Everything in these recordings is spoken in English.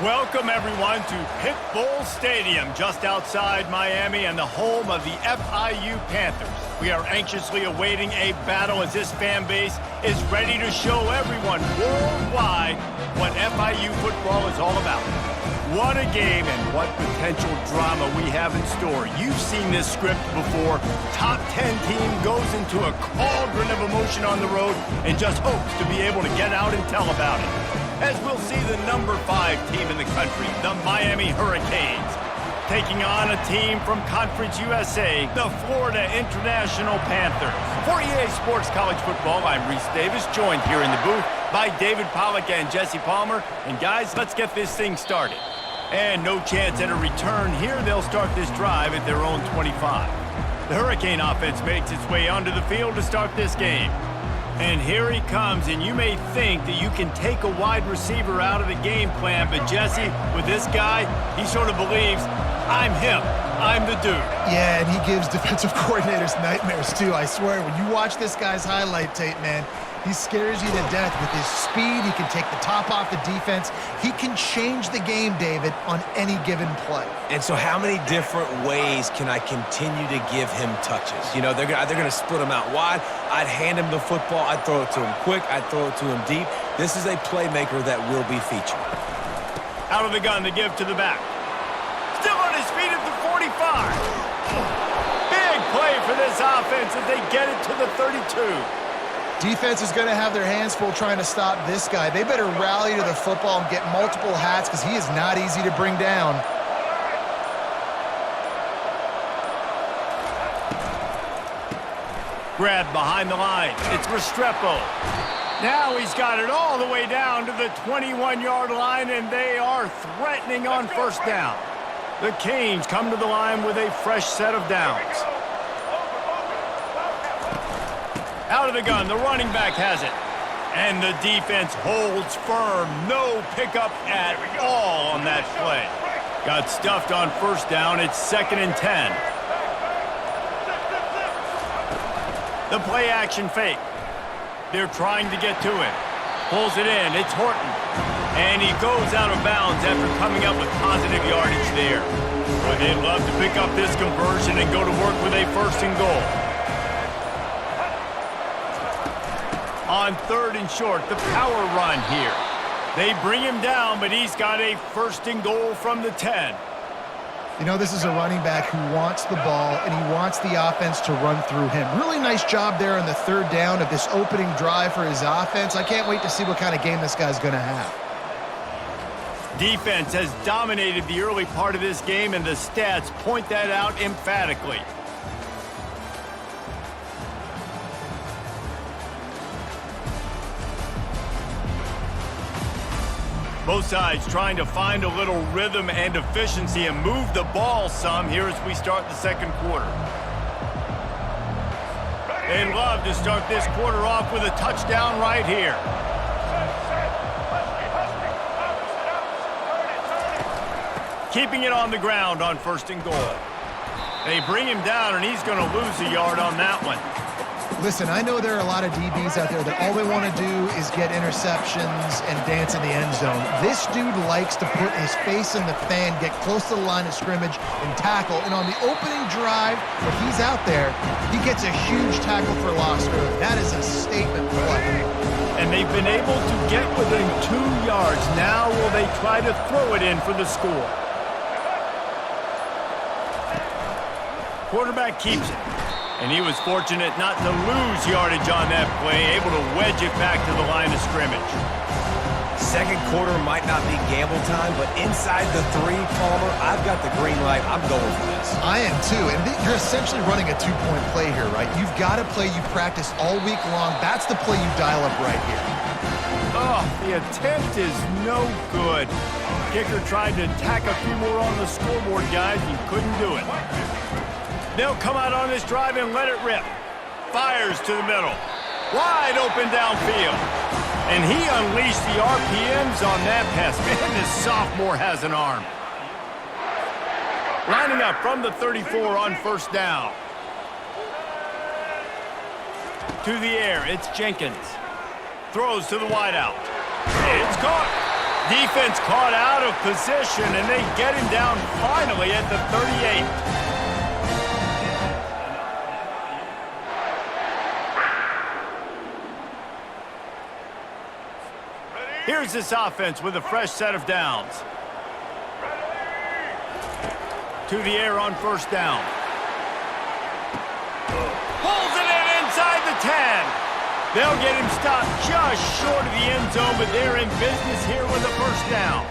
Welcome, everyone, to Pitbull Stadium, just outside Miami and the home of the FIU Panthers. We are anxiously awaiting a battle as this fan base is ready to show everyone worldwide what FIU football is all about. What a game and what potential drama we have in store. You've seen this script before. Top 10 team goes into a cauldron of emotion on the road and just hopes to be able to get out and tell about it. As we'll see the number 5 team in the country, the Miami Hurricanes, taking on a team from Conference USA, the Florida International Panthers. For EA Sports College Football, I'm Reese Davis, joined here in the booth by David Pollack and Jesse Palmer. And guys, let's get this thing started. And no chance at a return here. They'll start this drive at their own 25. The Hurricane offense makes its way onto the field to start this game. And here he comes, and you may think that you can take a wide receiver out of the game plan, but Jesse, with this guy, he sort of believes, I'm him, I'm the dude. Yeah, and he gives defensive coordinators nightmares too, I swear. When you watch this guy's highlight tape, man, he scares you to death with his speed. He can take the top off the defense. He can change the game, David, on any given play. And so how many different ways can I continue to give him touches? You know, they're going to split him out wide. I'd hand him the football. I'd throw it to him quick. I'd throw it to him deep. This is a playmaker that will be featured. Out of the gun to give to the back. Still on his feet at the 45. Big play for this offense as they get it to the 32. Defense is going to have their hands full trying to stop this guy. They better rally to the football and get multiple hats because he is not easy to bring down. Grab behind the line. It's Restrepo. Now he's got it all the way down to the 21-yard line, and they are threatening on first down. The Canes come to the line with a fresh set of downs. Out of the gun, the running back has it. And the defense holds firm. No pickup at all on that play. Got stuffed on first down. It's 2nd and 10. The play action fake. They're trying to get to him. Pulls it in. It's Horton. And he goes out of bounds after coming up with positive yardage there. But they'd love to pick up this conversion and go to work with a 1st and goal. On 3rd and short, the power run here. They bring him down, but he's got a 1st and goal from the 10. You know, this is a running back who wants the ball, and he wants the offense to run through him. Really nice job there on the 3rd down of this opening drive for his offense. I can't wait to see what kind of game this guy's going to have. Defense has dominated the early part of this game, and the stats point that out emphatically. Both sides trying to find a little rhythm and efficiency and move the ball some here as we start the 2nd quarter. They'd love to start this quarter off with a touchdown right here. Keeping it on the ground on 1st and goal. They bring him down, and he's going to lose a yard on that one. Listen, I know there are a lot of DBs out there that all they want to do is get interceptions and dance in the end zone. This dude likes to put his face in the fan, get close to the line of scrimmage, and tackle. And on the opening drive, when he's out there, he gets a huge tackle for loss early. That is a statement play. And they've been able to get within 2 yards. Now will they try to throw it in for the score? Quarterback keeps it. And he was fortunate not to lose yardage on that play, able to wedge it back to the line of scrimmage. 2nd quarter might not be gamble time, but inside the 3, Palmer, I've got the green light. I'm going for this. I am too, and you're essentially running a 2-point play here, right? You've got a play you practice all week long. That's the play you dial up right here. Oh, the attempt is no good. Kicker tried to tack a few more on the scoreboard, guys, and couldn't do it. They'll come out on this drive and let it rip. Fires to the middle. Wide open downfield. And he unleashed the RPMs on that pass. Man, this sophomore has an arm. Lining up from the 34 on 1st down. To the air, it's Jenkins. Throws to the wideout. It's caught. Defense caught out of position, and they get him down finally at the 38. Here's this offense with a fresh set of downs. To the air on first down. Pulls it in inside the 10. They'll get him stopped just short of the end zone, but they're in business here with a first down.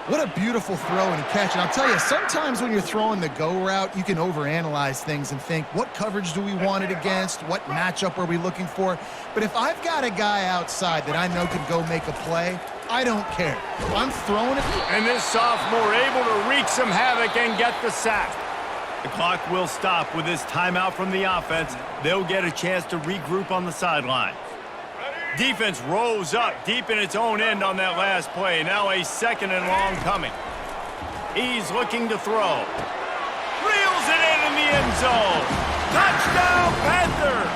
What a beautiful throw and catch. And I'll tell you, sometimes when you're throwing the go route, you can overanalyze things and think, what coverage do we want it against? What matchup are we looking for? But if I've got a guy outside that I know can go make a play, I don't care. I'm throwing it. And this sophomore able to wreak some havoc and get the sack. The clock will stop with this timeout from the offense. They'll get a chance to regroup on the sideline. Defense rose up deep in its own end on that last play. Now a second and long coming. He's looking to throw. Reels it in the end zone. Touchdown, Panthers!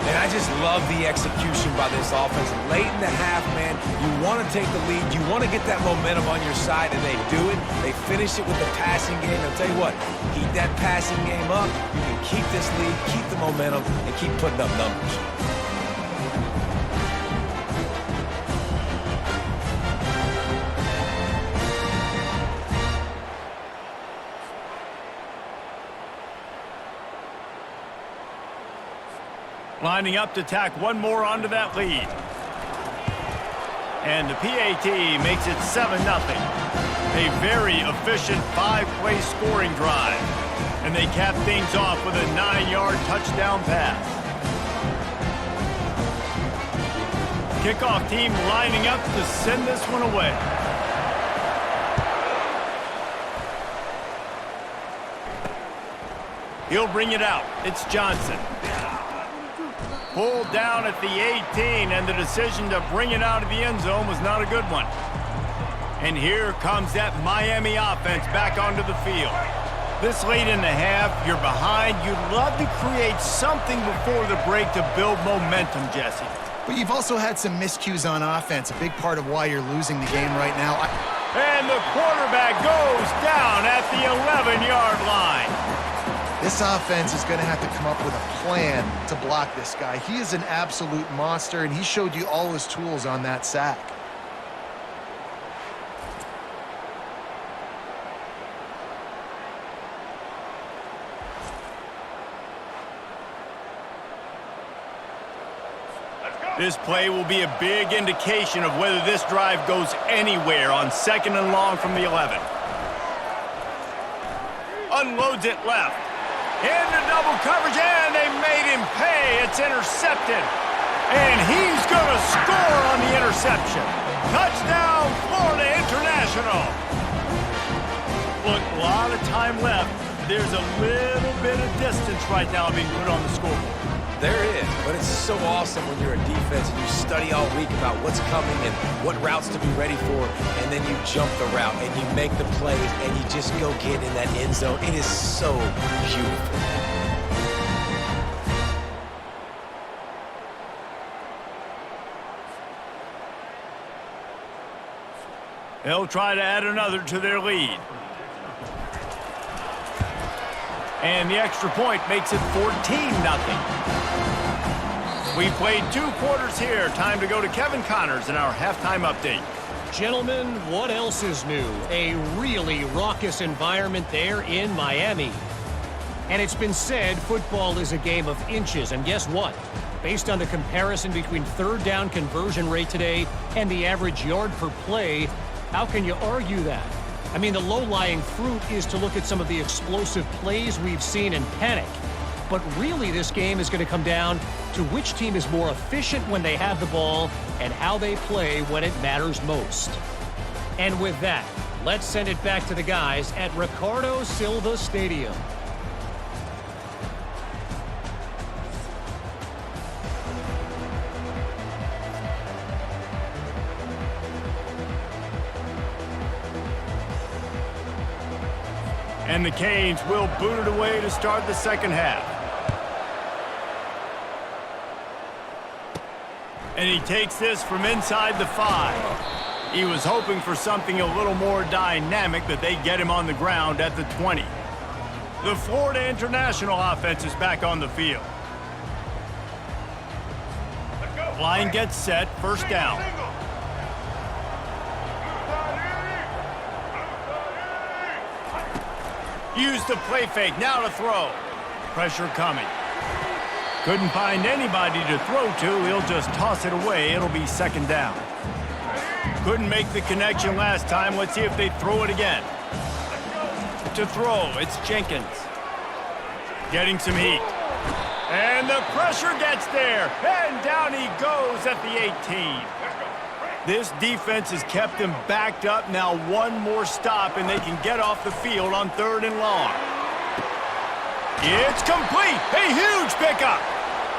And I just love the execution by this offense. Late in the half, man, you want to take the lead. You want to get that momentum on your side, and they do it. They finish it with the passing game. I'll tell you what, keep that passing game up. You can keep this lead, keep the momentum, and keep putting up numbers. Lining up to tack one more onto that lead. And the PAT makes it 7-0. A very efficient 5-play scoring drive. And they cap things off with a 9-yard touchdown pass. Kickoff team lining up to send this one away. He'll bring it out. It's Johnson. Pulled down at the 18, and the decision to bring it out of the end zone was not a good one. And here comes that Miami offense back onto the field. This late in the half, you're behind. You'd love to create something before the break to build momentum, Jesse. But you've also had some miscues on offense, a big part of why you're losing the game right now. And the quarterback goes down at the 11-yard line. This offense is going to have to come up with a plan to block this guy. He is an absolute monster, and he showed you all his tools on that sack. This play will be a big indication of whether this drive goes anywhere on 2nd and long from the 11. Unloads it left. Into double coverage, and they made him pay. It's intercepted. And he's going to score on the interception. Touchdown, Florida International. Look, a lot of time left. There's a little bit of distance right now being put on the scoreboard. There is, but it's so awesome when you're a defense and you study all week about what's coming and what routes to be ready for, and then you jump the route and you make the plays and you just go get in that end zone. It is so beautiful. They'll try to add another to their lead. And the extra point makes it 14-0. We've played 2 quarters here. Time to go to Kevin Connors in our halftime update. Gentlemen, what else is new? A really raucous environment there in Miami. And it's been said football is a game of inches. And guess what? Based on the comparison between third down conversion rate today and the average yard per play, how can you argue that? I mean, the low-lying fruit is to look at some of the explosive plays we've seen in panic. But really, this game is going to come down to which team is more efficient when they have the ball and how they play when it matters most. And with that, let's send it back to the guys at Ricardo Silva Stadium. And the Canes will boot it away to start the second half. And he takes this from inside the 5. He was hoping for something a little more dynamic, but they get him on the ground at the 20. The Florida International offense is back on the field. Line gets set, first down. Use the play fake, now to throw. Pressure coming. Couldn't find anybody to throw to. He'll just toss it away. It'll be second down. Couldn't make the connection last time. Let's see if they throw it again. To throw, it's Jenkins. Getting some heat. And the pressure gets there. And down he goes at the 18. This defense has kept them backed up. Now one more stop and they can get off the field on 3rd and long. It's complete. A huge pickup.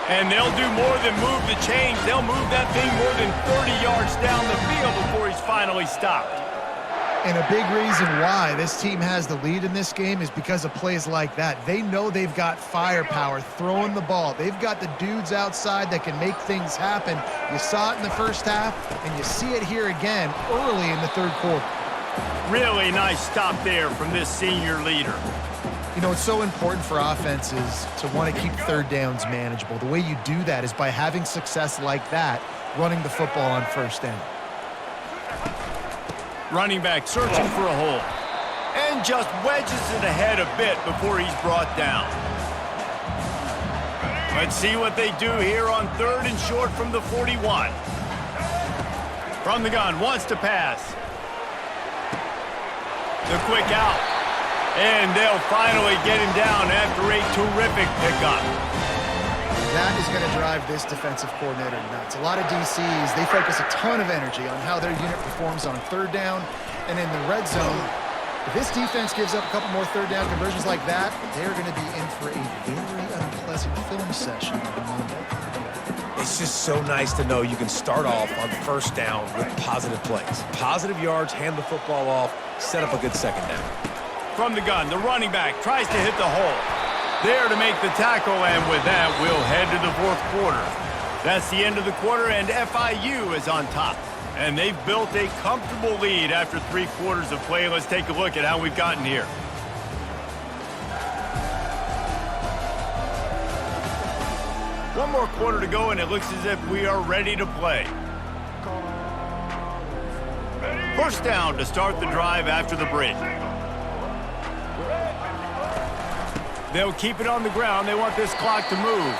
And they'll do more than move the chains. They'll move that thing more than 30 yards down the field before he's finally stopped. And a big reason why this team has the lead in this game is because of plays like that. They know they've got firepower throwing the ball. They've got the dudes outside that can make things happen. You saw it in the first half, and you see it here again early in the 3rd quarter. Really nice stop there from this senior leader. You know, it's so important for offenses to want to keep 3rd downs manageable. The way you do that is by having success like that, running the football on 1st down. Running back searching for a hole. And just wedges it ahead a bit before he's brought down. Let's see what they do here on 3rd and short from the 41. From the gun, wants to pass. The quick out. And they'll finally get him down after a terrific pickup. That is going to drive this defensive coordinator nuts. A lot of DCs, they focus a ton of energy on how their unit performs on 3rd down and in the red zone. If this defense gives up a couple more 3rd down conversions like that, they're going to be in for a very unpleasant film session on Monday. It's just so nice to know you can start off on 1st down with positive plays. Positive yards, hand the football off, set up a good 2nd down. From the gun, the running back tries to hit the hole. There to make the tackle, and with that, we'll head to the 4th quarter. That's the end of the quarter, and FIU is on top. And they've built a comfortable lead after 3 quarters of play. Let's take a look at how we've gotten here. One more quarter to go, and it looks as if we are ready to play. First down to start the drive after the break. They'll keep it on the ground. They want this clock to move.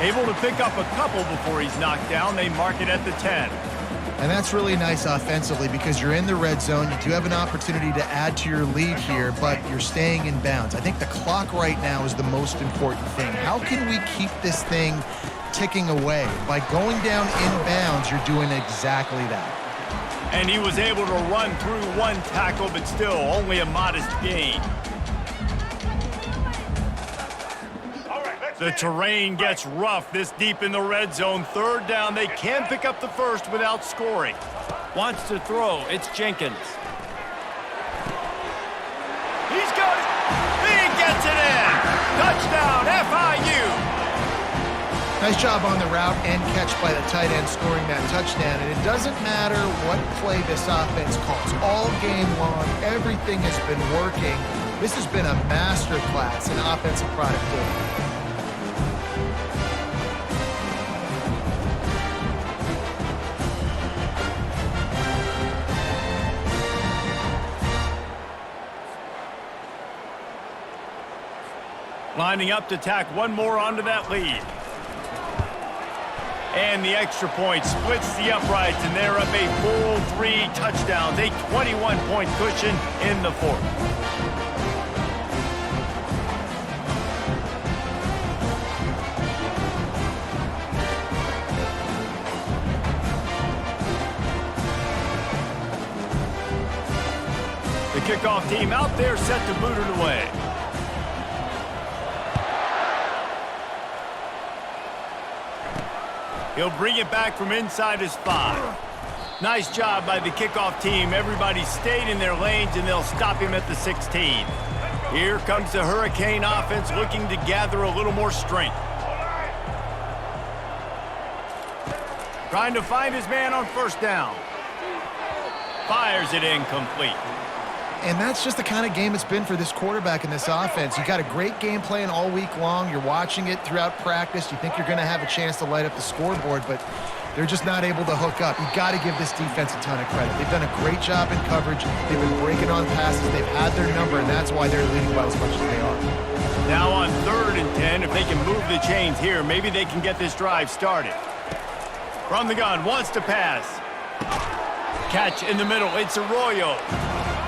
Able to pick up a couple before he's knocked down. They mark it at the 10. And that's really nice offensively because you're in the red zone. You do have an opportunity to add to your lead here, but you're staying in bounds. I think the clock right now is the most important thing. How can we keep this thing ticking away? By going down in bounds, you're doing exactly that. And he was able to run through one tackle, but still only a modest gain. The terrain gets rough this deep in the red zone. 3rd down, they can pick up the first without scoring. Wants to throw, it's Jenkins. He's got it! He gets it in! Touchdown, FIU! Nice job on the route and catch by the tight end scoring that touchdown. And it doesn't matter what play this offense calls. All game long, everything has been working. This has been a masterclass in offensive productivity. Lining up to tack one more onto that lead. And the extra point splits the uprights, and they're up a full 3 touchdowns, a 21-point cushion in the 4th. The kickoff team out there set to boot it away. He'll bring it back from inside his 5. Nice job by the kickoff team. Everybody stayed in their lanes, and they'll stop him at the 16. Here comes the Hurricane offense looking to gather a little more strength. Trying to find his man on first down. Fires it incomplete. And that's just the kind of game it's been for this quarterback in this offense. You got a great game plan all week long. You're watching it throughout practice. You think you're going to have a chance to light up the scoreboard, but they're just not able to hook up. You've got to give this defense a ton of credit. They've done a great job in coverage. They've been breaking on passes. They've had their number, and that's why they're leading by as much as they are. Now on 3rd and 10, if they can move the chains here, maybe they can get this drive started. From the gun, wants to pass. Catch in the middle, it's Arroyo.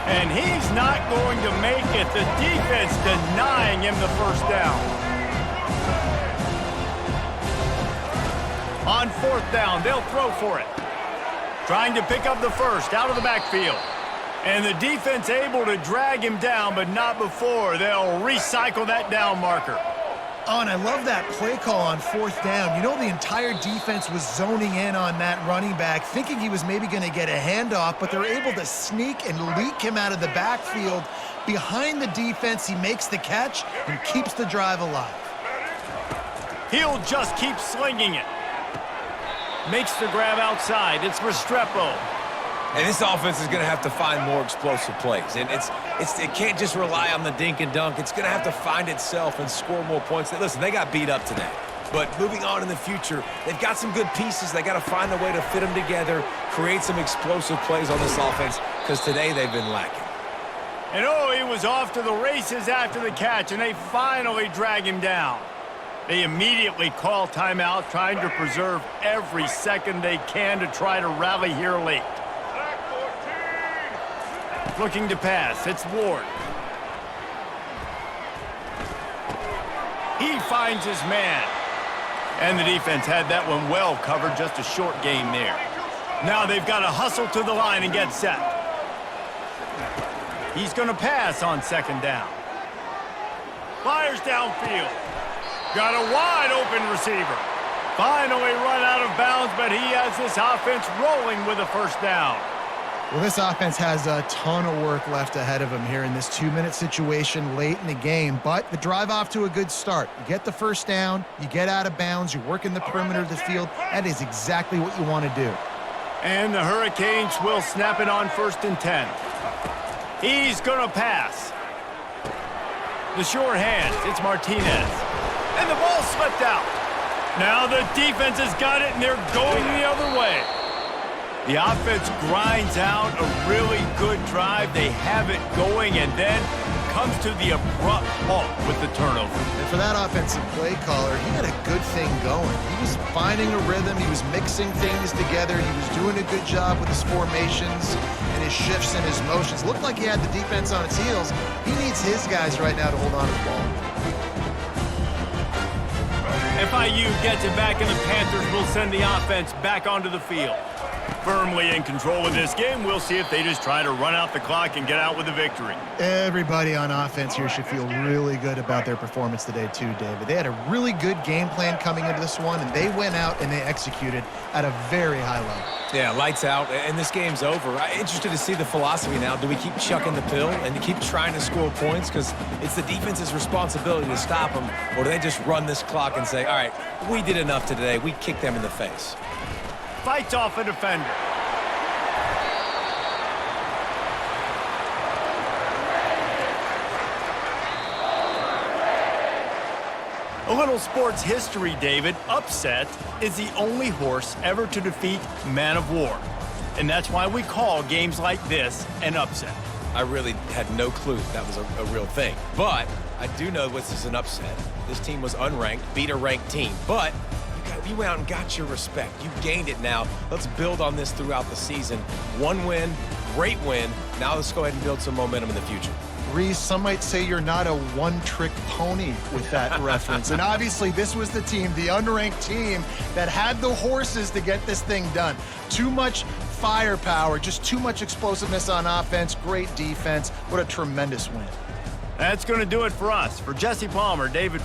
And he's not going to make it. The defense denying him the first down. On 4th down, they'll throw for it. Trying to pick up the first out of the backfield. And the defense able to drag him down, but not before. They'll recycle that down marker. Oh, and I love that play call on 4th down. You know, the entire defense was zoning in on that running back, thinking he was maybe going to get a handoff, but they're able to sneak and leak him out of the backfield. Behind the defense, he makes the catch and keeps the drive alive. He'll just keep slinging it. Makes the grab outside. It's Restrepo. And this offense is going to have to find more explosive plays. And it can't just rely on the dink and dunk. It's going to have to find itself and score more points. Listen, they got beat up today. But moving on in the future, they've got some good pieces. They got to find a way to fit them together, create some explosive plays on this offense, because today they've been lacking. And oh, he was off to the races after the catch, and they finally drag him down. They immediately call timeout, trying to preserve every second they can to try to rally here late. Looking to pass, it's Ward. He finds his man. And the defense had that one well covered, just a short game there. Now they've got to hustle to the line and get set. He's going to pass on 2nd down. Fires downfield. Got a wide open receiver. Finally run out of bounds, but he has this offense rolling with a first down. Well, this offense has a ton of work left ahead of them here in this 2-minute situation late in the game, but the drive off to a good start. You get the first down, you get out of bounds, you work in the perimeter of the field. That is exactly what you want to do. And the Hurricanes will snap it on 1st and 10. He's going to pass. The short hands, it's Martinez. And the ball slipped out. Now the defense has got it, and they're going the other way. The offense grinds out a really good drive. They have it going, and then comes to the abrupt halt with the turnover. And for that offensive play caller, he had a good thing going. He was finding a rhythm. He was mixing things together. He was doing a good job with his formations and his shifts and his motions. Looked like he had the defense on its heels. He needs his guys right now to hold on to the ball. FIU gets it back, and the Panthers will send the offense back onto the field. Firmly in control of this game. We'll see if they just try to run out the clock and get out with a victory. Everybody on offense here should feel really good about their performance today too, David. They had a really good game plan coming into this one, and they went out and they executed at a very high level. Yeah, lights out, and this game's over. I'm interested to see the philosophy now. Do we keep chucking the pill and keep trying to score points because it's the defense's responsibility to stop them, or do they just run this clock and say, all right, we did enough today, we kicked them in the face? Fights off a defender. A little sports history, David. Upset is the only horse ever to defeat Man of War. And that's why we call games like this an upset. I really had no clue that was a real thing. But I do know this is an upset. This team was unranked, beat a ranked team. But you went out and got your respect. You gained it now. Let's build on this throughout the season. One win, great win. Now let's go ahead and build some momentum in the future. Reese, some might say you're not a one-trick pony with that reference. And obviously, this was the team, the unranked team, that had the horses to get this thing done. Too much firepower, just too much explosiveness on offense, great defense. What a tremendous win. That's going to do it for us. For Jesse Palmer, David